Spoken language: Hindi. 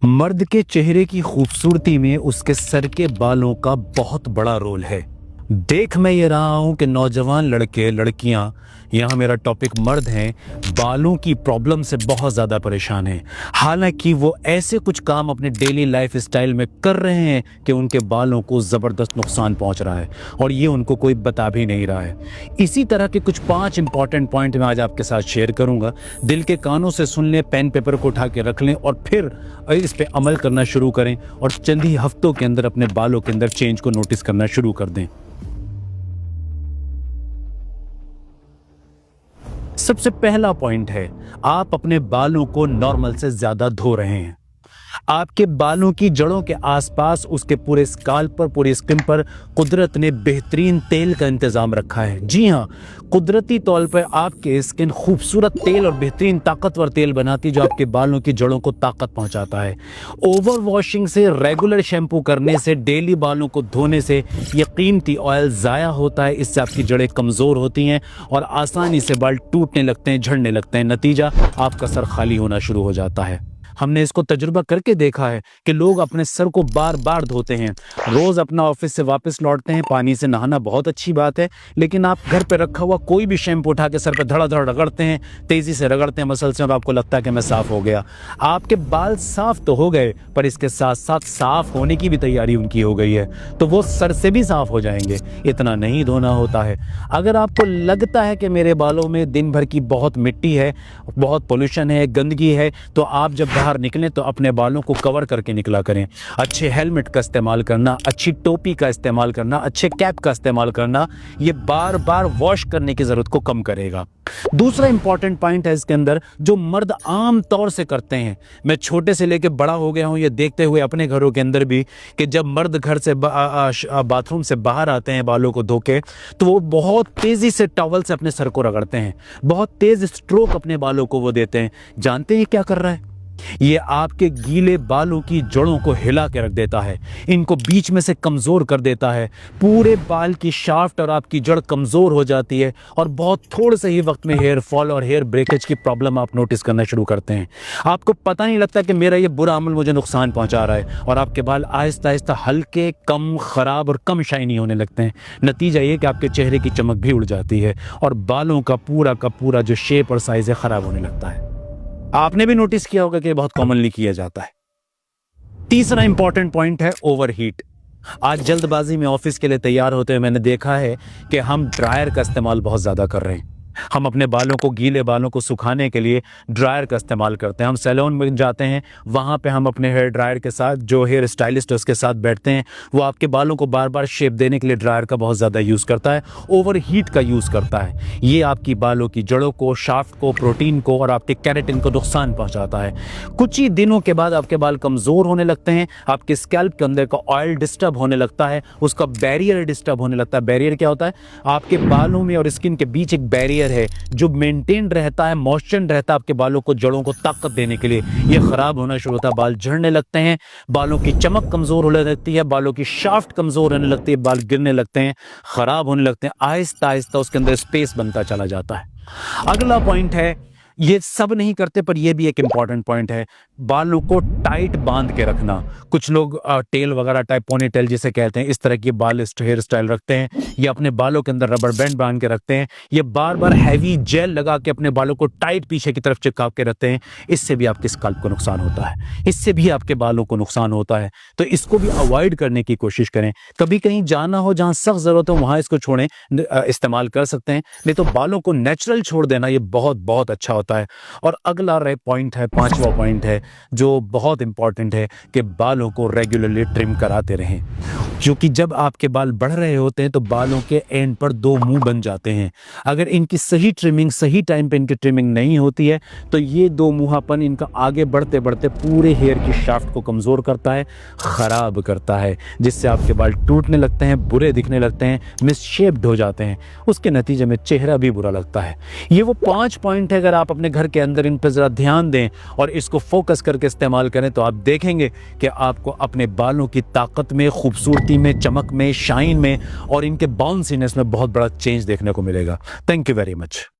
मर्द के चेहरे की खूबसूरती में उसके सर के बालों का बहुत बड़ा रोल है। देख मैं ये रहा हूं कि नौजवान लड़के लड़कियां, यहाँ मेरा टॉपिक मर्द हैं, बालों की प्रॉब्लम से बहुत ज़्यादा परेशान हैं। हालांकि वो ऐसे कुछ काम अपने डेली लाइफ स्टाइल में कर रहे हैं कि उनके बालों को ज़बरदस्त नुकसान पहुंच रहा है और ये उनको कोई बता भी नहीं रहा है। इसी तरह के कुछ 5 इंपॉर्टेंट पॉइंट मैं आज आपके साथ शेयर करूंगा। दिल के कानों से सुन लें, पेन पेपर को उठा के रख लें और फिर इस पे अमल करना शुरू करें और चंद ही हफ्तों के अंदर अपने बालों के अंदर चेंज को नोटिस करना शुरू कर दें। सबसे पहला पॉइंट है, आप अपने बालों को नॉर्मल से ज्यादा धो रहे हैं। आपके बालों की जड़ों के आसपास, उसके पूरे स्काल्प पर, पूरी स्किन पर कुदरत ने बेहतरीन तेल का इंतजाम रखा है। जी हाँ, कुदरती तौर पर आपके स्किन खूबसूरत तेल और बेहतरीन ताकतवर तेल बनाती, जो आपके बालों की जड़ों को ताकत पहुंचाता है। ओवर वॉशिंग से, रेगुलर शैम्पू करने से, डेली बालों को धोने से ये कीमती ऑयल ज़ाया होता है। इससे आपकी जड़ें कमज़ोर होती हैं और आसानी से बाल टूटने लगते हैं, झड़ने लगते हैं। नतीजा, आपका सर खाली होना शुरू हो जाता है। हमने इसको तजुर्बा करके देखा है कि लोग अपने सर को बार बार धोते हैं। रोज़ अपना ऑफिस से वापस लौटते हैं, पानी से नहाना बहुत अच्छी बात है, लेकिन आप घर पे रखा हुआ कोई भी शैम्पू उठा के सर पे धड़ाधड़ रगड़ते हैं, तेज़ी से रगड़ते हैं मसल से और आपको लगता है कि मैं साफ़ हो गया। आपके बाल साफ़ तो हो गए, पर इसके साथ साथ साफ़ होने की भी तैयारी उनकी हो गई है, तो वो सर से भी साफ़ हो जाएंगे। इतना नहीं धोना होता है। अगर आपको लगता है कि मेरे बालों में दिन भर की बहुत मिट्टी है, बहुत पोल्यूशन है, गंदगी है, तो आप जब बाहर निकलें तो अपने बालों को कवर करके निकला करें। अच्छे हेलमेट का इस्तेमाल करना, अच्छी टोपी का इस्तेमाल करना, अच्छे कैप का इस्तेमाल करना, ये बार बार वॉश करने की ज़रूरत को कम करेगा। दूसरा इंपॉर्टेंट पॉइंट है इसके अंदर, जो मर्द आम तौर से करते हैं। मैं छोटे से लेकर बड़ा हो गया हूं ये देखते हुए अपने घरों के अंदर भी, कि जब मर्द घर से बाथरूम से बाहर आते हैं बालों को धो के, तो वो बहुत तेज़ी से टॉवल से अपने सर को रगड़ते हैं, बहुत तेज़ स्ट्रोक अपने बालों को वो देते हैं। जानते हैं क्या कर रहा है? ये आपके गीले बालों की जड़ों को हिला के रख देता है, इनको बीच में से कमज़ोर कर देता है। पूरे बाल की शाफ्ट और आपकी जड़ कमज़ोर हो जाती है और बहुत थोड़े से ही वक्त में हेयर फॉल और हेयर ब्रेकेज की प्रॉब्लम आप नोटिस करना शुरू करते हैं। आपको पता नहीं लगता कि मेरा ये बुरा अमल मुझे नुकसान पहुंचा रहा है और आपके बाल आहिस्ता आहिस्ता हल्के, कम ख़राब और कम शाइनी होने लगते हैं। नतीजा ये कि आपके चेहरे की चमक भी उड़ जाती है और बालों का पूरा जो शेप और साइज़ है ख़राब होने लगता है। आपने भी नोटिस किया होगा कि बहुत कॉमनली किया जाता है। तीसरा इंपॉर्टेंट पॉइंट है ओवरहीट। आज जल्दबाजी में ऑफिस के लिए तैयार होते हुए मैंने देखा है कि हम ड्रायर का इस्तेमाल बहुत ज़्यादा कर रहे हैं। हम अपने बालों को, गीले बालों को सुखाने के लिए ड्रायर का इस्तेमाल करते हैं। हम सैलून में जाते हैं, वहाँ पे हम अपने हेयर ड्रायर के साथ, जो हेयर स्टाइलिस्ट है उसके साथ बैठते हैं, वो आपके बालों को बार बार शेप देने के लिए ड्रायर का बहुत ज़्यादा यूज़ करता है, ओवर हीट का यूज़ करता है। ये आपकी बालों की जड़ों को, शाफ्ट को, प्रोटीन को और आपके केराटिन को नुकसान पहुँचाता है। कुछ ही दिनों के बाद आपके बाल कमज़ोर होने लगते हैं, आपके स्कैल्प के अंदर का ऑयल डिस्टर्ब होने लगता है, उसका बैरियर डिस्टर्ब होने लगता है। बैरियर क्या होता है? आपके बालों में और स्किन के बीच एक बैरियर है जो मेंटेन रहता है, मॉइस्चर रहता है आपके बालों को, जड़ों को ताकत देने के लिए। ये खराब होना शुरू होता है, बाल झड़ने लगते हैं, बालों की चमक कमजोर होने लगती है, बालों की शाफ्ट कमजोर होने लगती है, बाल गिरने लगते हैं, खराब होने लगते हैं। आहिस्ता आहिस्ता उसके अंदर स्पेस बनता चला जाता है। अगला पॉइंट है, ये सब नहीं करते पर यह भी एक इंपॉर्टेंट पॉइंट है, बालों को टाइट बांध के रखना। कुछ लोग टेल वगैरह टाइप, पोनी टेल जिसे कहते हैं, इस तरह की बाल हेयर स्टाइल रखते हैं। ये अपने बालों के अंदर रबर बैंड बांध के रखते हैं। ये बार बार हैवी जेल लगा के अपने बालों को टाइट पीछे की तरफ चिपका के रखते हैं। इससे भी आपके स्कैल्प को नुकसान होता है, इससे भी आपके बालों को नुकसान होता है। तो इसको भी अवॉइड करने की कोशिश करें। कभी कहीं जाना हो जहाँ सख्त ज़रूरत हो वहाँ इसको छोड़ें, इस्तेमाल कर सकते हैं, नहीं तो बालों को नेचुरल छोड़ देना ये बहुत बहुत अच्छा होता है। और अगला पॉइंट है, 5वां पॉइंट है जो बहुत इंपॉर्टेंट है, कि बालों को रेगुलरली ट्रिम कराते रहें। क्योंकि जब आपके बाल बढ़ रहे होते हैं तो बालों के एंड पर 2 मुंह बन जाते हैं। अगर इनकी सही ट्रिमिंग, सही टाइम पे इनकी ट्रिमिंग नहीं होती है तो ये 2 मुंहापन इनका आगे बढ़ते बढ़ते पूरे हेयर की शाफ्ट को कमज़ोर करता है, ख़राब करता है, जिससे आपके बाल टूटने लगते हैं, बुरे दिखने लगते हैं, मिसशेप्ड हो जाते हैं। उसके नतीजे में चेहरा भी बुरा लगता है। ये वो 5 पॉइंट है, अगर आप अपने घर के अंदर इन पर ज़रा ध्यान दें और इसको फोकस करके इस्तेमाल करें तो आप देखेंगे कि आपको अपने बालों की ताकत में, खूबसूरती में, चमक में, शाइन में और इनके बाउंसीनेस में बहुत बड़ा चेंज देखने को मिलेगा। Thank you very much.